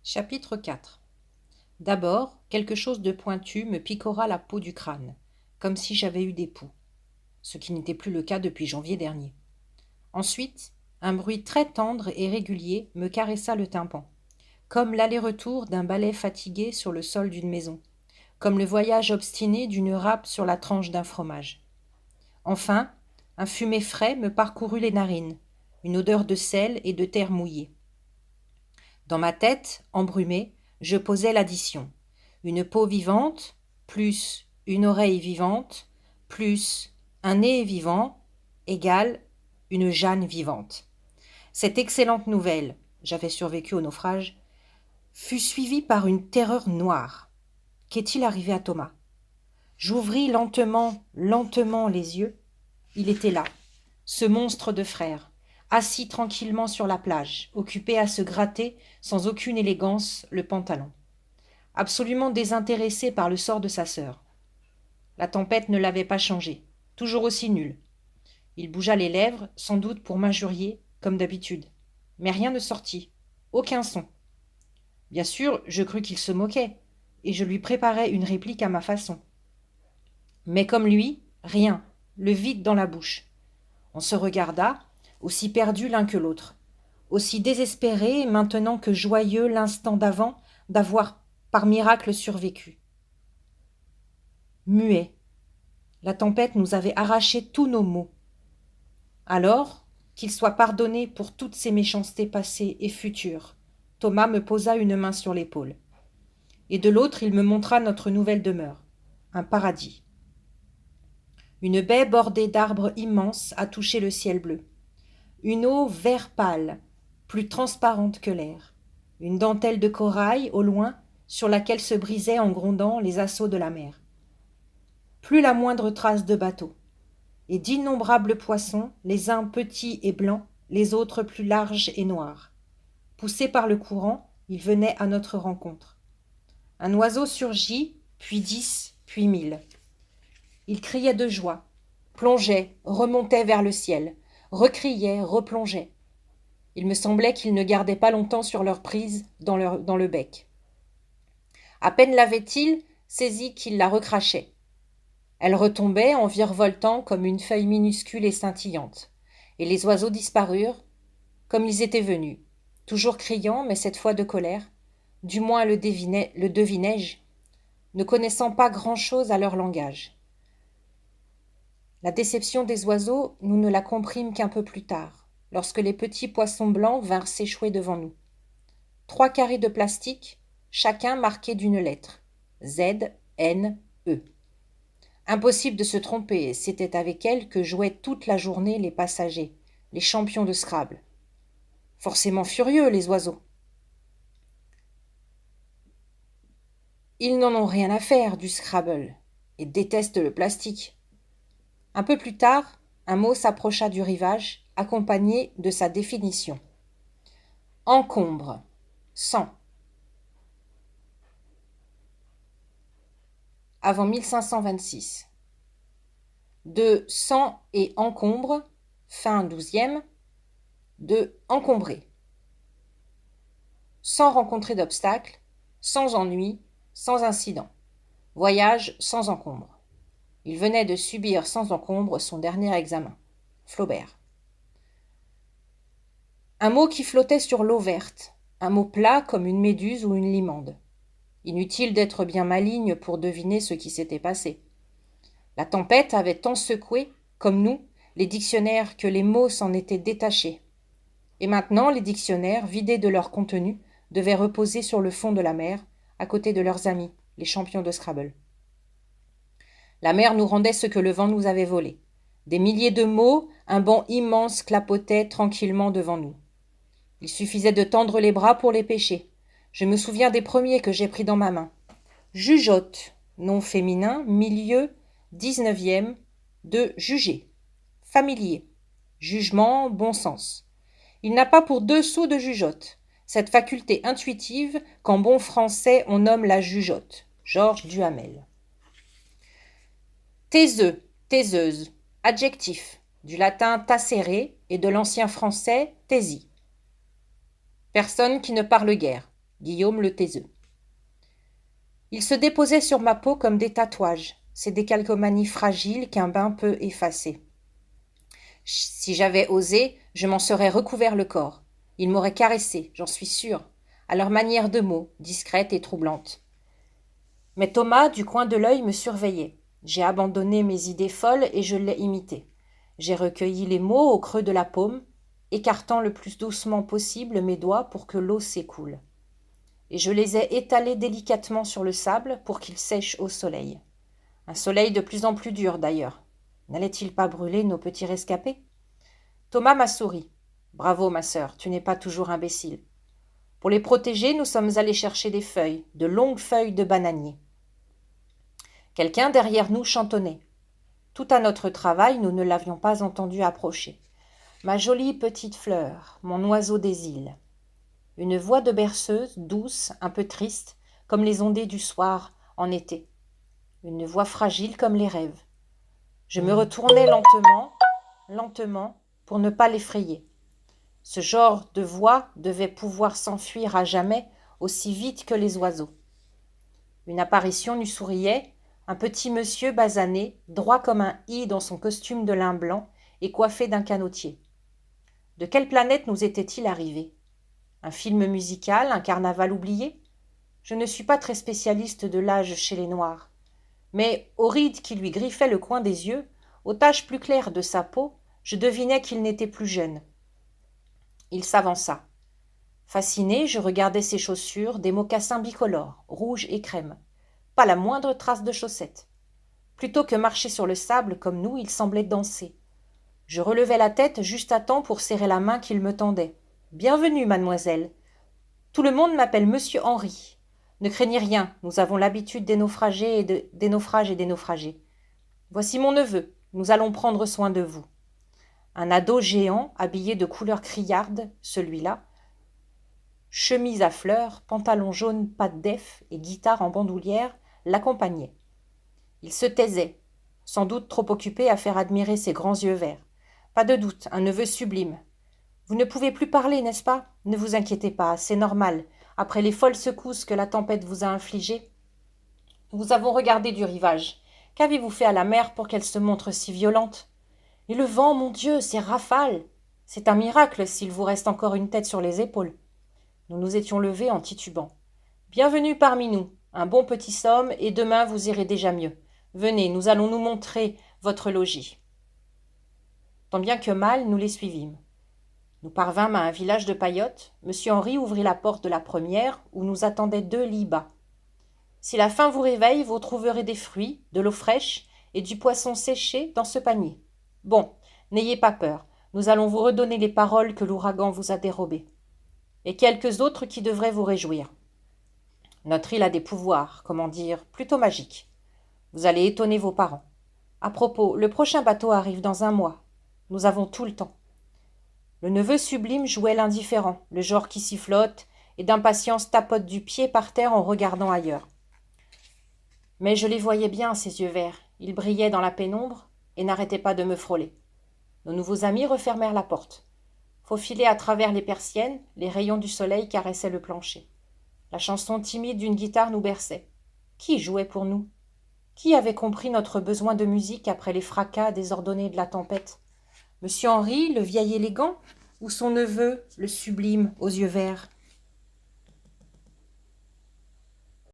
Chapitre 4. D'abord, quelque chose de pointu me picora la peau du crâne, comme si j'avais eu des poux, ce qui n'était plus le cas depuis janvier dernier. Ensuite, un bruit très tendre et régulier me caressa le tympan, comme l'aller-retour d'un balai fatigué sur le sol d'une maison, comme le voyage obstiné d'une râpe sur la tranche d'un fromage. Enfin, un fumet frais me parcourut les narines, une odeur de sel et de terre mouillée. Dans ma tête, embrumée, je posais l'addition. Une peau vivante, plus une oreille vivante, plus un nez vivant, égale une Jeanne vivante. Cette excellente nouvelle, j'avais survécu au naufrage, fut suivie par une terreur noire. Qu'est-il arrivé à Thomas? J'ouvris lentement les yeux. Il était là, ce monstre de frère, assis tranquillement sur la plage, occupé à se gratter, sans aucune élégance, le pantalon. Absolument désintéressé par le sort de sa sœur. La tempête ne l'avait pas changé, toujours aussi nul. Il bougea les lèvres, sans doute pour m'injurier, comme d'habitude. Mais rien ne sortit, aucun son. Bien sûr, je crus qu'il se moquait, et je lui préparais une réplique à ma façon. Mais comme lui, rien, le vide dans la bouche. On se regarda, aussi perdus l'un que l'autre, aussi désespérés maintenant que joyeux l'instant d'avant d'avoir par miracle survécu. Muets. La tempête nous avait arraché tous nos maux. Alors, qu'il soit pardonné pour toutes ses méchancetés passées et futures, Thomas me posa une main sur l'épaule. Et de l'autre, il me montra notre nouvelle demeure, un paradis. Une baie bordée d'arbres immenses a touché le ciel bleu. Une eau vert pâle, plus transparente que l'air. Une dentelle de corail, au loin, sur laquelle se brisaient en grondant les assauts de la mer. Plus la moindre trace de bateau. Et d'innombrables poissons, les uns petits et blancs, les autres plus larges et noirs. Poussés par le courant, ils venaient à notre rencontre. Un oiseau surgit, puis 10, puis 1000. Il criait de joie, plongeait, remontait vers le ciel, recriait, replongeait. Il me semblait qu'ils ne gardaient pas longtemps sur leur prise dans le bec. À peine l'avait-il saisie qu'il la recrachait. Elle retombait en virevoltant comme une feuille minuscule et scintillante, et les oiseaux disparurent comme ils étaient venus, toujours criant, mais cette fois de colère, du moins le devinai-je, ne connaissant pas grand-chose à leur langage. La déception des oiseaux, nous ne la comprîmes qu'un peu plus tard, lorsque les petits poissons blancs vinrent s'échouer devant nous. 3 carrés de plastique, chacun marqué d'une lettre. Z, N, E. Impossible de se tromper, c'était avec elle que jouaient toute la journée les passagers, les champions de Scrabble. Forcément furieux, les oiseaux. Ils n'en ont rien à faire du Scrabble, et détestent le plastique. Un peu plus tard, un mot s'approcha du rivage, accompagné de sa définition. Encombre, sang. Avant 1526. De sang et encombre, fin 12e, de encombrer. Sans rencontrer d'obstacles, sans ennui, sans incident. Voyage sans encombre. Il venait de subir sans encombre son dernier examen. Flaubert. Un mot qui flottait sur l'eau verte, un mot plat comme une méduse ou une limande. Inutile d'être bien maligne pour deviner ce qui s'était passé. La tempête avait tant secoué, comme nous, les dictionnaires que les mots s'en étaient détachés. Et maintenant, les dictionnaires, vidés de leur contenu, devaient reposer sur le fond de la mer, à côté de leurs amis, les champions de Scrabble. La mer nous rendait ce que le vent nous avait volé. Des milliers de mots, un banc immense clapotait tranquillement devant nous. Il suffisait de tendre les bras pour les pêcher. Je me souviens des premiers que j'ai pris dans ma main. Jugeote, nom féminin, milieu, 19e, de juger. Familier. Jugement, bon sens. Il n'a pas pour 2 sous de jugeote. Cette faculté intuitive qu'en bon français on nomme la jugeote. Georges Duhamel. Taiseux, taiseuse, adjectif, du latin tacere et de l'ancien français taisi. Personne qui ne parle guère, Guillaume le Taiseux. Ils se déposaient sur ma peau comme des tatouages, ces décalcomanies fragiles qu'un bain peut effacer. Si j'avais osé, je m'en serais recouvert le corps. Ils m'auraient caressé, j'en suis sûre, à leur manière de mots, discrète et troublante. Mais Thomas, du coin de l'œil, me surveillait. J'ai abandonné mes idées folles et je l'ai imité. J'ai recueilli les mots au creux de la paume, écartant le plus doucement possible mes doigts pour que l'eau s'écoule. Et je les ai étalés délicatement sur le sable pour qu'ils sèchent au soleil. Un soleil de plus en plus dur d'ailleurs. N'allait-il pas brûler nos petits rescapés ? Thomas m'a souri. Bravo, ma sœur, tu n'es pas toujours imbécile. Pour les protéger, nous sommes allés chercher des feuilles, de longues feuilles de bananier. Quelqu'un derrière nous chantonnait. Tout à notre travail, nous ne l'avions pas entendu approcher. Ma jolie petite fleur, mon oiseau des îles. Une voix de berceuse, douce, un peu triste, comme les ondées du soir en été. Une voix fragile comme les rêves. Je me retournai lentement, pour ne pas l'effrayer. Ce genre de voix devait pouvoir s'enfuir à jamais aussi vite que les oiseaux. Une apparition nous souriait, un petit monsieur basané, droit comme un i dans son costume de lin blanc et coiffé d'un canotier. De quelle planète nous était-il arrivé ? Un film musical, un carnaval oublié ? Je ne suis pas très spécialiste de l'âge chez les Noirs. Mais aux rides qui lui griffaient le coin des yeux, aux taches plus claires de sa peau, je devinais qu'il n'était plus jeune. Il s'avança. Fasciné, je regardais ses chaussures, des mocassins bicolores, rouges et crème. Pas la moindre trace de chaussettes. Plutôt que marcher sur le sable comme nous, il semblait danser. Je relevai la tête juste à temps pour serrer la main qu'il me tendait. « Bienvenue, mademoiselle. Tout le monde m'appelle Monsieur Henri. Ne craignez rien, nous avons l'habitude des naufrages et des naufragés. Voici mon neveu, nous allons prendre soin de vous. » Un ado géant, habillé de couleur criarde, celui-là, chemise à fleurs, pantalon jaune patte d'eff et guitare en bandoulière, l'accompagnait. Il se taisait, sans doute trop occupé à faire admirer ses grands yeux verts. Pas de doute, un neveu sublime. Vous ne pouvez plus parler, n'est-ce pas ? Ne vous inquiétez pas, c'est normal, après les folles secousses que la tempête vous a infligées. Nous avons regardé du rivage. Qu'avez-vous fait à la mer pour qu'elle se montre si violente ? Et le vent, mon Dieu, ces rafales ! C'est un miracle s'il vous reste encore une tête sur les épaules. Nous nous étions levés en titubant. Bienvenue parmi nous, un bon petit somme, et demain vous irez déjà mieux. Venez, nous allons nous montrer votre logis. Tant bien que mal, nous les suivîmes. Nous parvînmes à un village de paillotes. Monsieur Henri ouvrit la porte de la première, où nous attendaient 2 lits bas. Si la faim vous réveille, vous trouverez des fruits, de l'eau fraîche et du poisson séché dans ce panier. Bon, n'ayez pas peur, nous allons vous redonner les paroles que l'ouragan vous a dérobées. Et quelques autres qui devraient vous réjouir. Notre île a des pouvoirs, comment dire, plutôt magiques. Vous allez étonner vos parents. À propos, le prochain bateau arrive dans 1 mois. Nous avons tout le temps. Le neveu sublime jouait l'indifférent, le genre qui sifflote et d'impatience tapote du pied par terre en regardant ailleurs. Mais je les voyais bien, ces yeux verts. Ils brillaient dans la pénombre et n'arrêtaient pas de me frôler. Nos nouveaux amis refermèrent la porte. Faufilés à travers les persiennes, les rayons du soleil caressaient le plancher. La chanson timide d'une guitare nous berçait. Qui jouait pour nous ? Qui avait compris notre besoin de musique après les fracas désordonnés de la tempête ? Monsieur Henri, le vieil élégant, ou son neveu, le sublime aux yeux verts ?